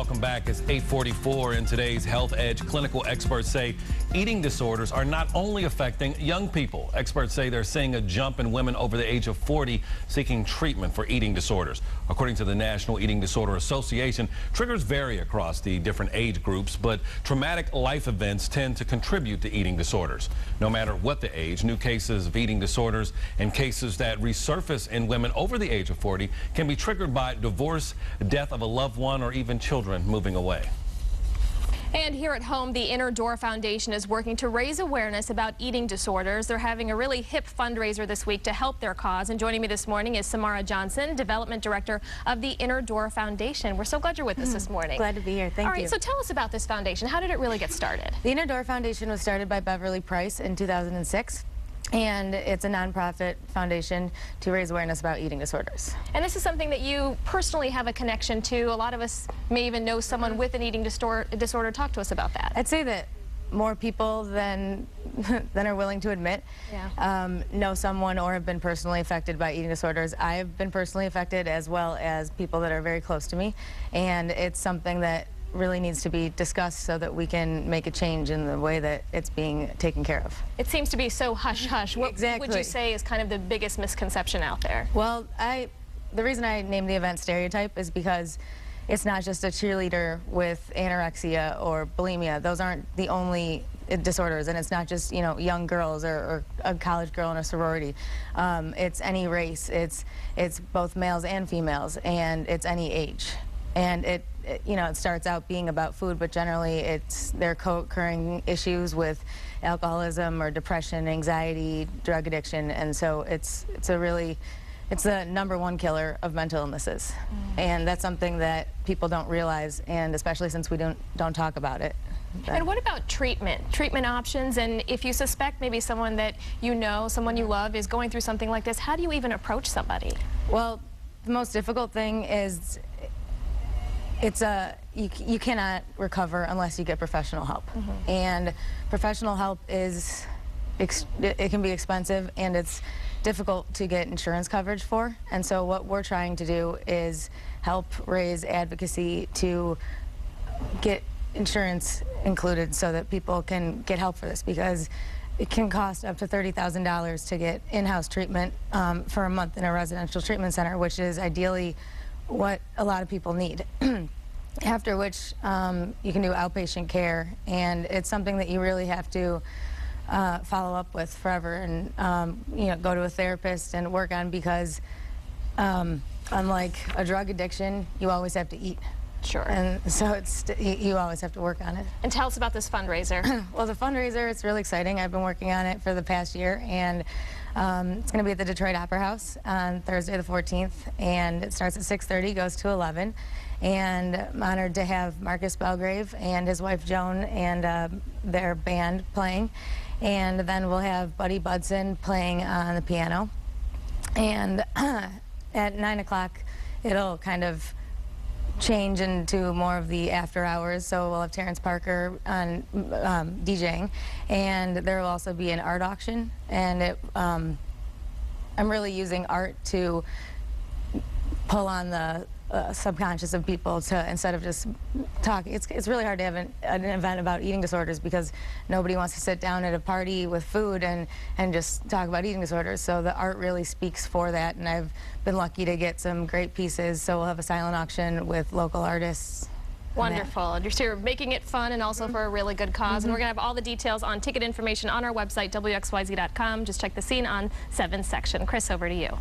Welcome back. It's 8:44 in today's Health Edge. Clinical experts say eating disorders are not only affecting young people. Experts say they're seeing a jump in women over the age of 40 seeking treatment for eating disorders. According to the National Eating Disorder Association, triggers vary across the different age groups, but traumatic life events tend to contribute to eating disorders. No matter what the age, new cases of eating disorders and cases that resurface in women over the age of 40 can be triggered by divorce, death of a loved one, or even children moving away. And here at home, the Inner Door Foundation is working to raise awareness about eating disorders. They're having a really hip fundraiser this week to help their cause. And joining me this morning is Samara Johnson, Development Director of the Inner Door Foundation. We're so glad you're with us this morning. Glad to be here. Thank you. All right, so tell us about this foundation. How did it really get started? The Inner Door Foundation was started by Beverly Price in 2006. And it's a nonprofit foundation to raise awareness about eating disorders. And this is something that you personally have a connection to. A lot of us may even know someone with an eating disorder. Talk to us about that. I'd say that more people than are willing to admit know someone or have been personally affected by eating disorders. I've been personally affected, as well as people that are very close to me. And it's something that really needs to be discussed so that we can make a change in the way that it's being taken care of. It seems to be so hush-hush. What would you say is kind of the biggest misconception out there? Well, the reason I named the event Stereotype is because it's not just a cheerleader with anorexia or bulimia. Those aren't the only disorders, and it's not just, you know, young girls or a college girl in a sorority. It's any race. It's both males and females, and it's any age. And it starts out being about food, but generally there are co-occurring issues with alcoholism or depression, anxiety, drug addiction, and so it's the #1 killer of mental illnesses. And that's something that people don't realize, and especially since we don't talk about it. And what about treatment options? And if you suspect maybe someone that you know, someone you love is going through something like this, how do you even approach somebody? Well, the most difficult thing is you cannot recover unless you get professional help. And professional help it can be expensive, and it's difficult to get insurance coverage for. And so what we're trying to do is help raise advocacy to get insurance included so that people can get help for this, because it can cost up to $30,000 to get in-house treatment for a month in a residential treatment center, which is ideally what a lot of people need. After which you can do outpatient care, and it's something that you really have to follow up with forever, and go to a therapist and work on, because unlike a drug addiction, you always have to eat. Sure. And so you always have to work on it. And tell us about this fundraiser. Well, the fundraiser, it's really exciting. I've been working on it for the past year, and it's going to be at the Detroit Opera House on Thursday the 14th, and it starts at 6:30, goes to 11. And I'm honored to have Marcus Belgrave and his wife Joan and their band playing. And then we'll have Buddy Budson playing on the piano. And at 9 o'clock, it'll kind of change into more of the after hours. So we'll have Terrence Parker on DJing, and there will also be an art auction. And I'm really using art to pull on the subconscious of people, to instead of just talk. It's really hard to have an event about eating disorders, because nobody wants to sit down at a party with food and just talk about eating disorders. So the art really speaks for that, and I've been lucky to get some great pieces. So we'll have a silent auction with local artists. Wonderful. So you're making it fun and also for a really good cause. And we're going to have all the details on ticket information on our website, WXYZ.com. Just check the Scene on 7 section. Chris, over to you.